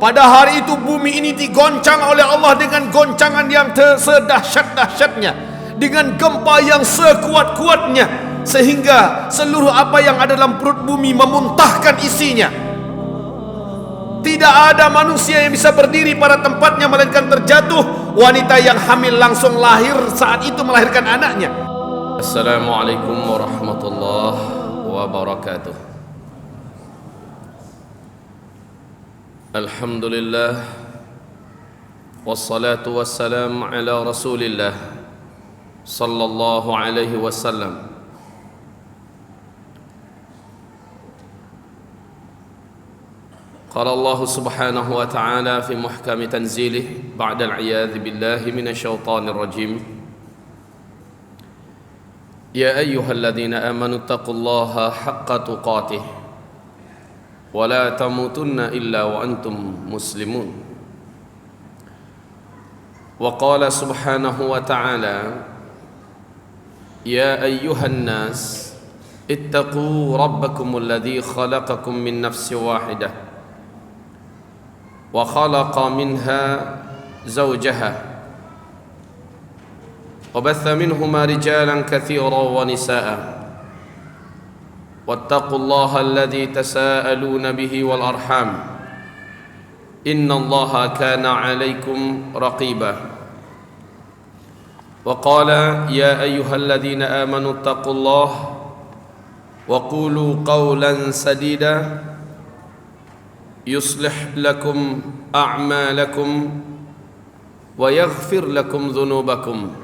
pada hari itu bumi ini digoncang oleh Allah dengan goncangan yang sedahsyat-dahsyatnya, dengan gempa yang sekuat-kuatnya, sehingga seluruh apa yang ada dalam perut bumi memuntahkan isinya. Tidak ada manusia yang bisa berdiri pada tempatnya, melainkan terjatuh. Wanita yang hamil langsung lahir saat itu melahirkan anaknya. Assalamualaikum warahmatullahi wabarakatuh. Alhamdulillah, wassalatu wassalam ala rasulillah sallallahu alaihi wasallam. Qala Allah subhanahu wa ta'ala fi muhkami tanzilih ba'da al-'iyadhi billahi minasyaitanir rajim. Ya ayyuhalladzina amanu taqullaha haqqa tuqatih wa la tamutunna illa wa antum muslimun. Wa qala subhanahu wa ta'ala ya ayyuhan nas ittaqu rabbakumul ladzi khalaqakum min nafsin wahidah wa khalaqa minha zawjaha wa batha minhuma rijalan katsiran wa nisaa'a wattaqullaha alladzi tasaaluna bihi wal arham innallaha kana 'alaikum raqiba. Wa qala ya ayyuhalladzina amanu taqullaha wa qulu qawlan sadida yuslih lakum a'malakum wa yaghfir lakum dhunubakum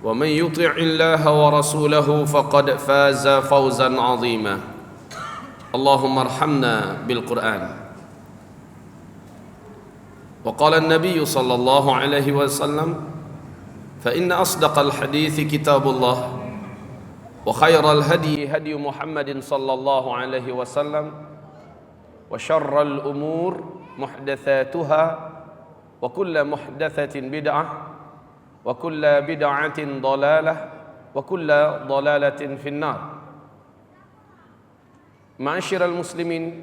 wa man yuti'illaha wa rasulahu faqad faza fawzan 'azima. Allahumma arhamna bil Qur'an. Wa qala an-nabiy sallallahu alaihi wasallam fa inna asdaqal hadithi kitabullah wa khairal hadi hadi Muhammadin sallallahu alaihi wasallam wa syarral umur muhdatsatuha wa kullu muhdatsatin bid'ah wa kullu bid'atin dhalalah wa kullu dhalalatin finnar. Ma'asyiral muslimin,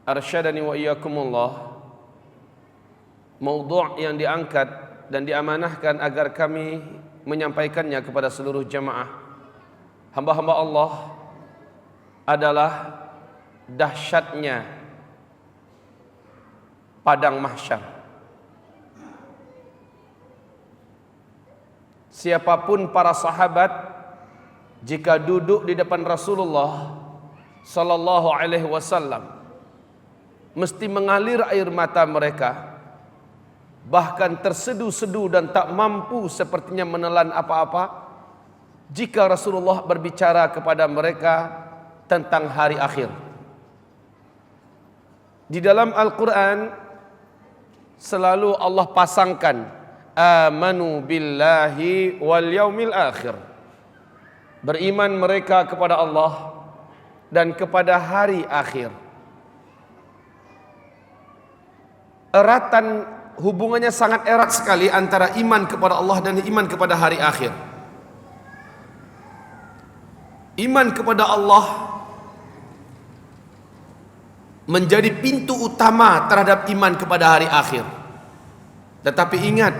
arsyadani wa iyyakumullah. Maudhu' yang diangkat dan diamanahkan agar kami menyampaikannya kepada seluruh jamaah hamba-hamba Allah adalah dahsyatnya padang mahsyar. Siapapun para sahabat jika duduk di depan Rasulullah sallallahu alaihi wasallam mesti mengalir air mata mereka, bahkan tersedu-sedu dan tak mampu sepertinya menelan apa-apa jika Rasulullah berbicara kepada mereka tentang hari akhir. Di dalam Al-Quran selalu Allah pasangkan amanu billahi wal yaumil akhir, beriman mereka kepada Allah dan kepada hari akhir. Eratan hubungannya sangat erat sekali antara iman kepada Allah dan iman kepada hari akhir. Iman kepada Allah menjadi pintu utama terhadap iman kepada hari akhir. Tetapi ingat,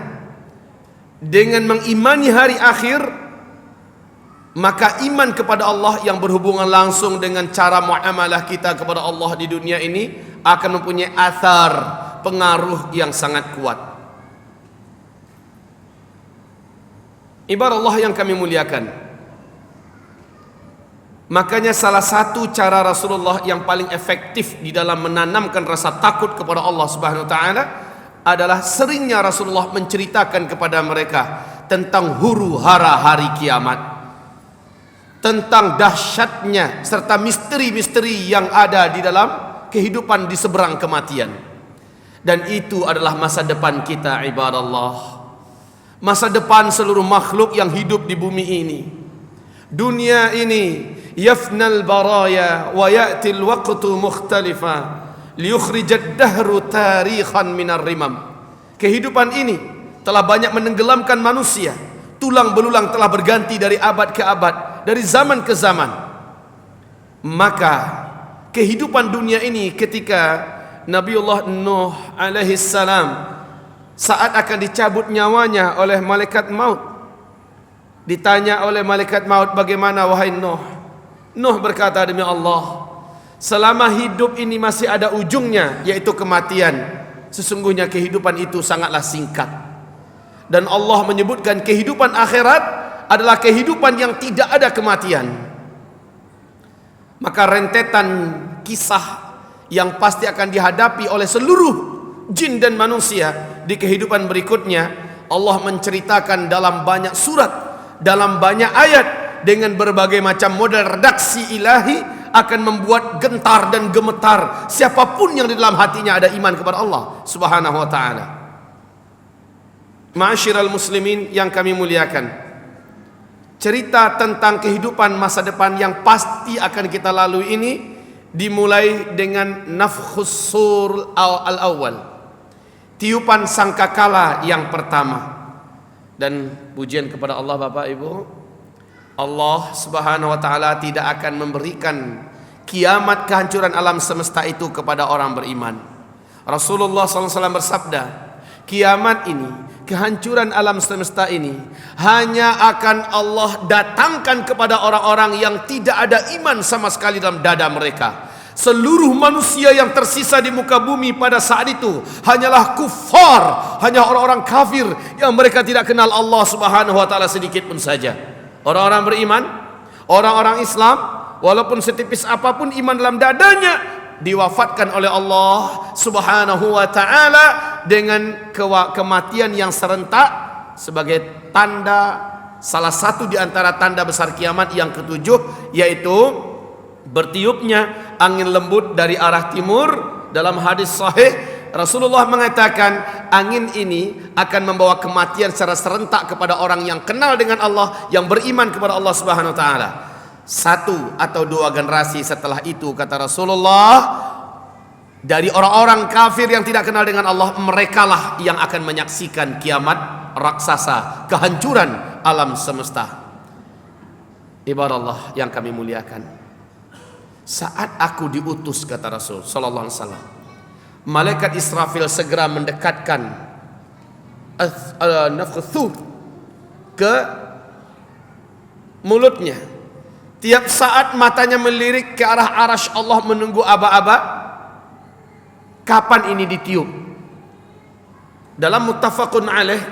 dengan mengimani hari akhir, maka iman kepada Allah yang berhubungan langsung dengan cara muamalah kita kepada Allah di dunia ini akan mempunyai athar, pengaruh yang sangat kuat. Ibarat Allah yang kami muliakan, makanya salah satu cara Rasulullah yang paling efektif di dalam menanamkan rasa takut kepada Allah Subhanahu wa taala adalah seringnya Rasulullah menceritakan kepada mereka tentang huru-hara hari kiamat, tentang dahsyatnya serta misteri-misteri yang ada di dalam kehidupan di seberang kematian. Dan itu adalah masa depan kita, ibadallah, masa depan seluruh makhluk yang hidup di bumi ini. Dunia ini yafnal baraya wa ya'til waqtu mukhtalifa liyukhrijad dahru tarikhan minar rimam. Kehidupan ini telah banyak menenggelamkan manusia. Tulang belulang telah berganti dari abad ke abad, dari zaman ke zaman. Maka kehidupan dunia ini ketika Nabiullah Nuh alaihi salam saat akan dicabut nyawanya oleh malaikat maut. Ditanya oleh malaikat maut, bagaimana wahai Nuh? Nuh berkata, demi Allah, selama hidup ini masih ada ujungnya, yaitu kematian, sesungguhnya kehidupan itu sangatlah singkat. Dan Allah menyebutkan kehidupan akhirat adalah kehidupan yang tidak ada kematian. Maka rentetan kisah yang pasti akan dihadapi oleh seluruh jin dan manusia di kehidupan berikutnya, Allah menceritakan dalam banyak surat, dalam banyak ayat, dengan berbagai macam model redaksi ilahi, akan membuat gentar dan gemetar siapapun yang di dalam hatinya ada iman kepada Allah Subhanahu wa ta'ala. Ma'asyiral muslimin yang kami muliakan, cerita tentang kehidupan masa depan yang pasti akan kita lalui ini dimulai dengan nafkhus sur al-awwal, tiupan sangkakala yang pertama. Dan pujian kepada Allah Bapak Ibu, Allah Subhanahu wa ta'ala tidak akan memberikan kiamat, kehancuran alam semesta itu kepada orang beriman. Rasulullah SAW bersabda, kiamat ini, kehancuran alam semesta ini hanya akan Allah datangkan kepada orang-orang yang tidak ada iman sama sekali dalam dada mereka. Seluruh manusia yang tersisa di muka bumi pada saat itu hanyalah kufar, hanya orang-orang kafir yang mereka tidak kenal Allah Subhanahu wa ta'ala sedikit pun saja. Orang-orang beriman, orang-orang Islam, walaupun setipis apapun iman dalam dadanya, diwafatkan oleh Allah Subhanahu wa ta'ala dengan kematian yang serentak sebagai tanda, salah satu di antara tanda besar kiamat yang ketujuh, yaitu bertiupnya angin lembut dari arah timur. Dalam hadis sahih Rasulullah mengatakan, angin ini akan membawa kematian secara serentak kepada orang yang kenal dengan Allah, yang beriman kepada Allah Subhanahu wa ta'ala. 1 atau 2 generasi setelah itu, kata Rasulullah, dari orang-orang kafir yang tidak kenal dengan Allah, merekalah yang akan menyaksikan kiamat raksasa, kehancuran alam semesta. Ibarat Allah yang kami muliakan, saat aku diutus, kata Rasul sallallahu alaihi wasallam, malaikat Israfil segera mendekatkan nafkhus ke mulutnya. Tiap saat matanya melirik ke arah arasy Allah menunggu aba-aba kapan ini ditiup. Dalam muttafaqun alaih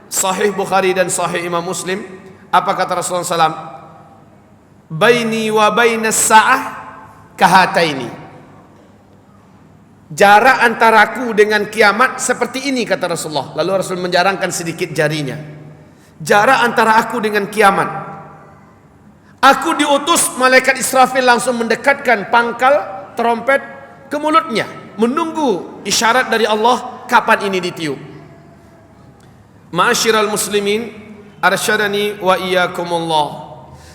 Sahih Bukhari dan Sahih Imam Muslim, apa kata Rasulullah SAW? Baini wa bainas sa'ah kahataini. Jarak antaraku dengan kiamat seperti ini, kata Rasulullah. Lalu Rasul menjarangkan sedikit jarinya. Jarak antara aku dengan kiamat. Aku diutus, malaikat Israfil langsung mendekatkan pangkal trompet ke mulutnya, menunggu isyarat dari Allah kapan ini ditiup. Ma'asyiral muslimin, arsyadani wa iyyakumullah.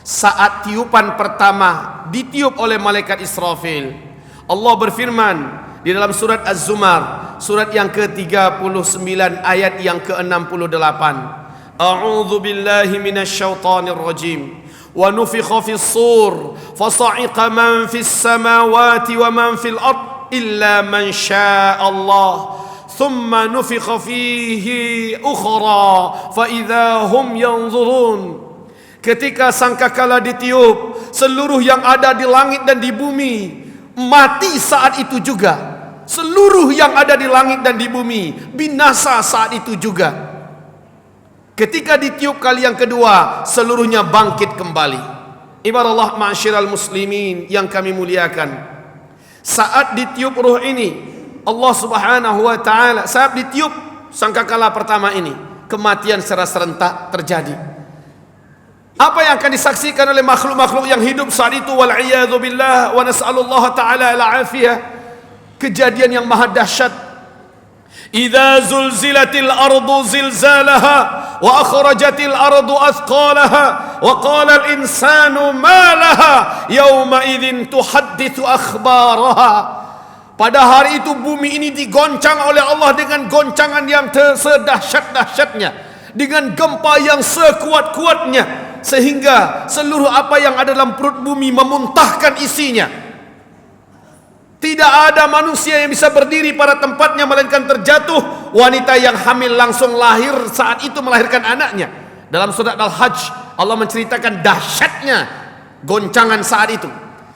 Saat tiupan pertama ditiup oleh malaikat Israfil, Allah berfirman di dalam surat Az-Zumar, surat yang ke-39 ayat yang ke-68. A'udzu billahi minasyaitonir rajim. Wa nufikha fis sur fasa'iqa man fis samawati wa man fil ard illa man syaa Allah. Thumma nufikha fihi ukhra fa idza hum yanzurun. Ketika sangkakala ditiup, seluruh yang ada di langit dan di bumi mati saat itu juga. Seluruh yang ada di langit dan di bumi binasa saat itu juga. Ketika ditiup kali yang kedua, seluruhnya bangkit kembali. Ibarat Allah, ma'asyiral muslimin yang kami muliakan, saat ditiup ruh ini, Allah Subhanahu wa ta'ala, saat ditiup sangkakala pertama ini, kematian secara serentak terjadi. Apa yang akan disaksikan oleh makhluk-makhluk yang hidup saat itu, wal'iyadzu billah wa nas'alullah ta'ala al-afiyah, kejadian yang maha dahsyat. Idza zulzilatil ardu zilzalaha wa akhrajatil ardu athqalaha wa qala al insanu ma laha yawma idzin tuhadditsu akhbaraha. Pada hari itu bumi ini digoncang oleh Allah dengan goncangan yang sedahsyat-dahsyatnya, dengan gempa yang sekuat-kuatnya, sehingga seluruh apa yang ada dalam perut bumi memuntahkan isinya. Tidak ada manusia yang bisa berdiri pada tempatnya melainkan terjatuh. Wanita yang hamil langsung lahir saat itu melahirkan anaknya. Dalam surat Al-Hajj Allah menceritakan dahsyatnya goncangan saat itu.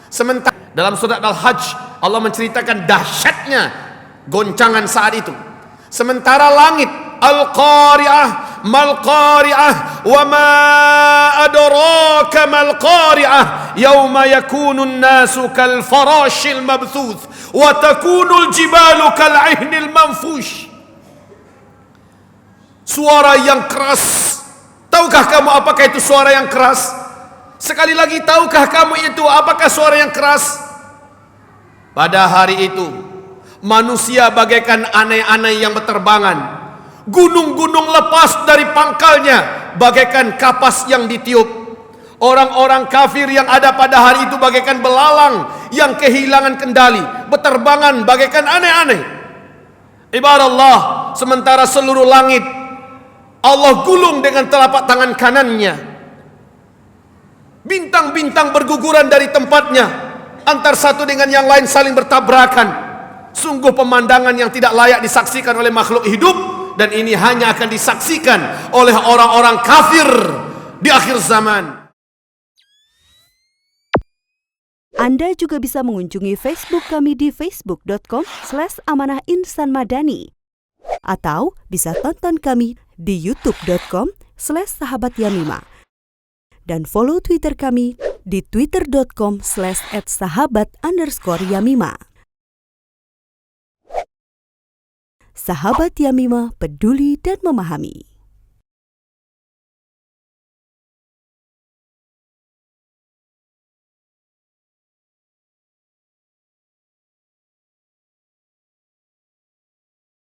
Sementara dalam surat Al-Hajj Allah menceritakan dahsyatnya goncangan saat itu. Sementara langit, Al-Qari'ah, Mal-Qari'ah, wa ma adraka Mal-Qari'ah, yauma yakunun nasu kal farashil mabthuth, wa takunul jibalu kal ihnil manfush. Suara yang keras. Tahukah kamu apakah itu suara yang keras? Sekali lagi, tahukah kamu itu apakah suara yang keras? Pada hari itu manusia bagaikan anai-anai yang berterbangan. Gunung-gunung lepas dari pangkalnya bagaikan kapas yang ditiup. Orang-orang kafir yang ada pada hari itu bagaikan belalang yang kehilangan kendali, berterbangan bagaikan anai-anai. Ibarat sementara seluruh langit Allah gulung dengan telapak tangan kanannya. Bintang-bintang berguguran dari tempatnya, antar satu dengan yang lain saling bertabrakan. Sungguh pemandangan yang tidak layak disaksikan oleh makhluk hidup, dan ini hanya akan disaksikan oleh orang-orang kafir di akhir zaman. Anda juga bisa mengunjungi Facebook kami di facebook.com/amanahinsanmadani, atau bisa tonton kami di youtube.com/sahabatyamima, dan follow Twitter kami di twitter.com/sahabat_yamima. Sahabat Yamima, peduli dan memahami.